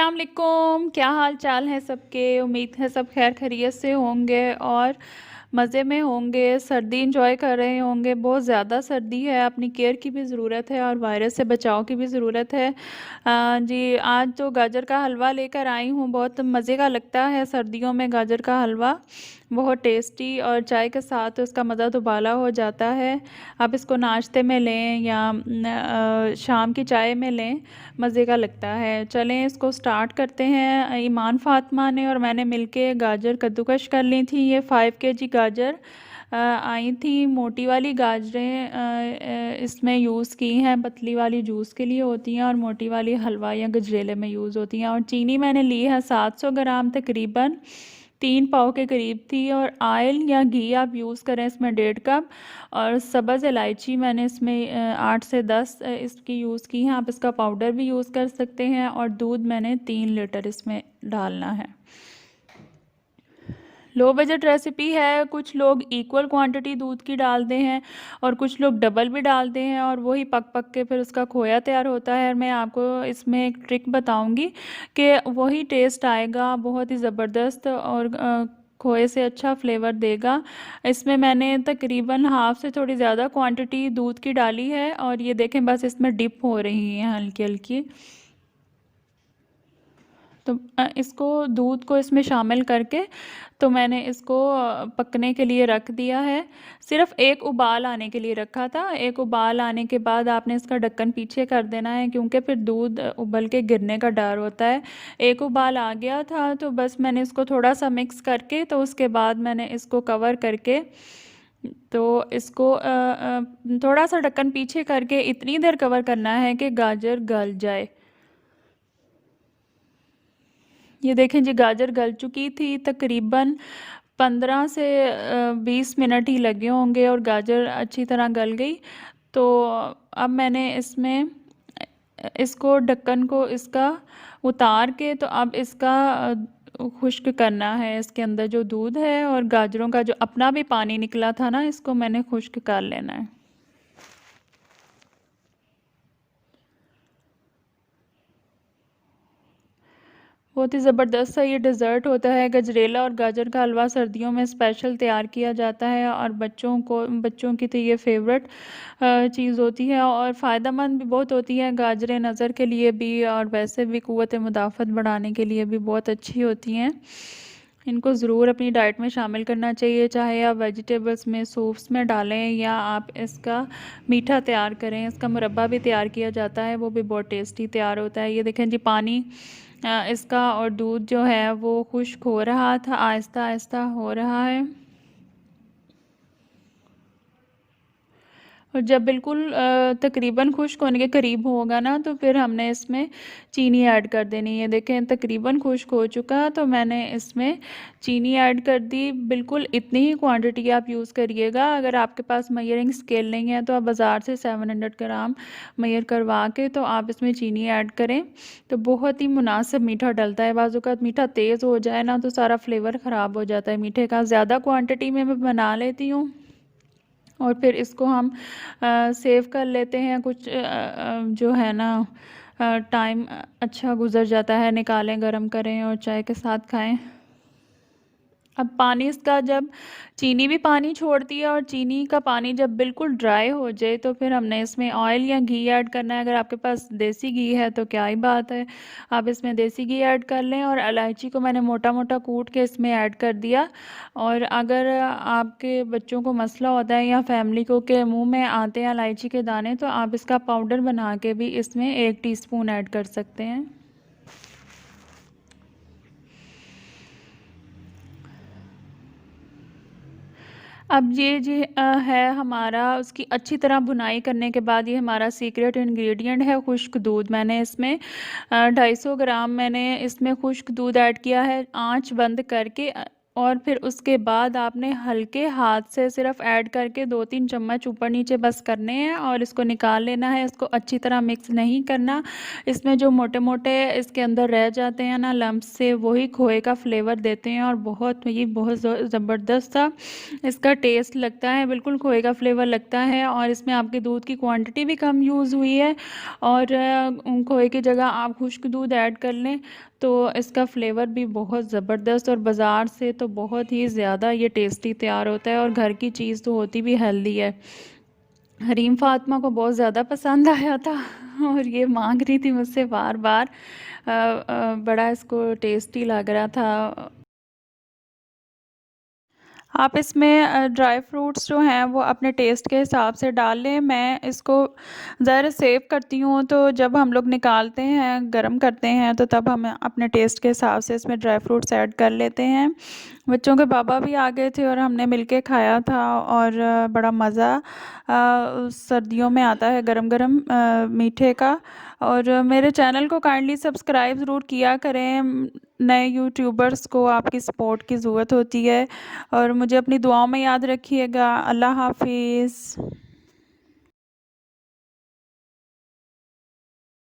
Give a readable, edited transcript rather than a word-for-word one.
अस्सलाम वालेकुम। क्या हाल चाल है सबके। उम्मीद है सब खैर खैरियत से होंगे और मज़े में होंगे। सर्दी इंजॉय कर रहे होंगे। बहुत ज़्यादा सर्दी है, अपनी केयर की भी ज़रूरत है और वायरस से बचाव की भी ज़रूरत है। जी, आज तो गाजर का हलवा लेकर आई हूँ। बहुत मज़े का लगता है सर्दियों में गाजर का हलवा, बहुत टेस्टी, और चाय के साथ तो इसका मज़ा दुबाला हो जाता है। आप इसको नाश्ते में लें या शाम की चाय में लें, मज़े का लगता है। चलें इसको स्टार्ट करते हैं। ईमान फ़ातिमा ने और मैंने मिलके गाजर कद्दूकश कर ली थी। ये 5 केजी गाजर आई थी। मोटी वाली गाजरें इसमें यूज़ की हैं, पतली वाली जूस के लिए होती हैं और मोटी वाली हलवा या गजरेले में यूज़ होती हैं। और चीनी मैंने ली है 700 ग्राम, तकरीबन 3 पाव के करीब थी। और ऑयल या घी आप यूज़ करें इसमें 1.5 कप। और सब्ज़ इलायची मैंने इसमें 8 से 10 इसकी यूज़ की हैं। आप इसका पाउडर भी यूज़ कर सकते हैं। और दूध मैंने 3 लीटर इसमें डालना है। लो बजट रेसिपी है। कुछ लोग इक्वल क्वांटिटी दूध की डालते हैं और कुछ लोग डबल भी डालते हैं और वही पक पक के फिर उसका खोया तैयार होता है। मैं आपको इसमें एक ट्रिक बताऊंगी कि वही टेस्ट आएगा, बहुत ही ज़बरदस्त, और खोए से अच्छा फ्लेवर देगा। इसमें मैंने तकरीबन हाफ से थोड़ी ज़्यादा क्वांटिटी दूध की डाली है और ये देखें बस इसमें डिप हो रही हैं हल्की हल्की। तो इसको दूध को इसमें शामिल करके तो मैंने इसको पकने के लिए रख दिया है। सिर्फ एक उबाल आने के लिए रखा था। एक उबाल आने के बाद आपने इसका ढक्कन पीछे कर देना है क्योंकि फिर दूध उबल के गिरने का डर होता है। एक उबाल आ गया था तो बस मैंने इसको थोड़ा सा मिक्स करके तो उसके बाद मैंने इसको कवर करके तो इसको थोड़ा सा ढक्कन पीछे करके इतनी देर कवर करना है कि गाजर गल जाए। ये देखें जी, गाजर गल चुकी थी। तकरीबन 15 से 20 मिनट ही लगे होंगे और गाजर अच्छी तरह गल गई। तो अब मैंने इसमें इसको ढक्कन को इसका उतार के तो अब इसका खुश्क करना है। इसके अंदर जो दूध है और गाजरों का जो अपना भी पानी निकला था ना, इसको मैंने खुश्क कर लेना है। बहुत ही ज़बरदस्त सा ये डेज़र्ट होता है। गजरेला और गाजर का हलवा सर्दियों में स्पेशल तैयार किया जाता है और बच्चों की तो ये फेवरेट चीज़ होती है और फ़ायदेमंद भी बहुत होती है। गाजरें नज़र के लिए भी और वैसे भी क़ुव्वत मुदाफ़त बढ़ाने के लिए भी बहुत अच्छी होती हैं। इनको ज़रूर अपनी डाइट में शामिल करना चाहिए, चाहे आप वेजिटेबल्स में, सूप्स में डालें या आप इसका मीठा तैयार करें। इसका मुरब्बा भी तैयार किया जाता है, वो भी बहुत टेस्टी तैयार होता है। ये देखें जी, पानी इसका और दूध जो है वो खुश्क हो रहा था, आहिस्ता आहिस्ता हो रहा है। और जब बिल्कुल तकरीबन खुश्क होने के करीब होगा ना तो फिर हमने इसमें चीनी ऐड कर देनी है। देखें तकरीबन खुश्क हो चुका, तो मैंने इसमें चीनी ऐड कर दी। बिल्कुल इतनी ही क्वांटिटी आप यूज़ करिएगा। अगर आपके पास मेजरिंग स्केल नहीं है तो आप बाज़ार से 700 ग्राम मेजर करवा के तो आप इसमें चीनी ऐड करें तो बहुत ही मुनासिब मीठा डलता है। बाज़ औक़ात मीठा तेज़ हो जाए ना तो सारा फ्लेवर ख़राब हो जाता है मीठे का। ज़्यादा क्वांटिटी में मैं बना लेती हूँ और फिर इसको हम सेव कर लेते हैं। कुछ जो है ना टाइम अच्छा गुज़र जाता है, निकालें, गरम करें और चाय के साथ खाएं। अब पानी इसका जब चीनी भी पानी छोड़ती है और चीनी का पानी जब बिल्कुल ड्राई हो जाए तो फिर हमने इसमें ऑयल या घी ऐड करना है। अगर आपके पास देसी घी है तो क्या ही बात है, आप इसमें देसी घी ऐड कर लें। और इलायची को मैंने मोटा मोटा कूट के इसमें ऐड कर दिया। और अगर आपके बच्चों को मसला होता है या फैमिली को के मुँह में आते हैं इलायची के दाने, तो आप इसका पाउडर बना के भी इसमें 1 टीस्पून ऐड कर सकते हैं। अब ये जी है हमारा, उसकी अच्छी तरह भुनाई करने के बाद ये हमारा सीक्रेट इंग्रेडिएंट है खुश्क दूध। मैंने इसमें 250 ग्राम मैंने इसमें खुश्क दूध ऐड किया है आंच बंद करके। और फिर उसके बाद आपने हल्के हाथ से सिर्फ ऐड करके 2-3 चम्मच ऊपर नीचे बस करने हैं और इसको निकाल लेना है। इसको अच्छी तरह मिक्स नहीं करना। इसमें जो मोटे मोटे इसके अंदर रह जाते हैं ना लम्स से, वही खोए का फ्लेवर देते हैं और बहुत ज़बरदस्त सा इसका टेस्ट लगता है। बिल्कुल खोए का फ्लेवर लगता है और इसमें आपके दूध की क्वांटिटी भी कम यूज़ हुई है। और खोए की जगह आप खुश्क दूध ऐड कर लें तो इसका फ्लेवर भी बहुत ज़बरदस्त, और बाज़ार से तो बहुत ही ज़्यादा ये टेस्टी तैयार होता है, और घर की चीज़ तो होती भी हेल्दी है। हरीम फ़ातिमा को बहुत ज़्यादा पसंद आया था और ये मांग रही थी मुझसे बार बार। बड़ा इसको टेस्टी लग रहा था। आप इसमें ड्राई फ्रूट्स जो हैं वो अपने टेस्ट के हिसाब से डाल लें। मैं इसको ज़रा सेव करती हूँ, तो जब हम लोग निकालते हैं, गरम करते हैं, तो तब हम अपने टेस्ट के हिसाब से इसमें ड्राई फ्रूट्स ऐड कर लेते हैं। बच्चों के पापा भी आ गए थे और हमने मिलके खाया था, और बड़ा मज़ा सर्दियों में आता है गरम गरम मीठे का। और मेरे चैनल को काइंडली सब्सक्राइब ज़रूर किया करें। नए यूट्यूबर्स को आपकी सपोर्ट की ज़रूरत होती है, और मुझे अपनी दुआओं में याद रखिएगा। अल्लाह हाफ़िज़।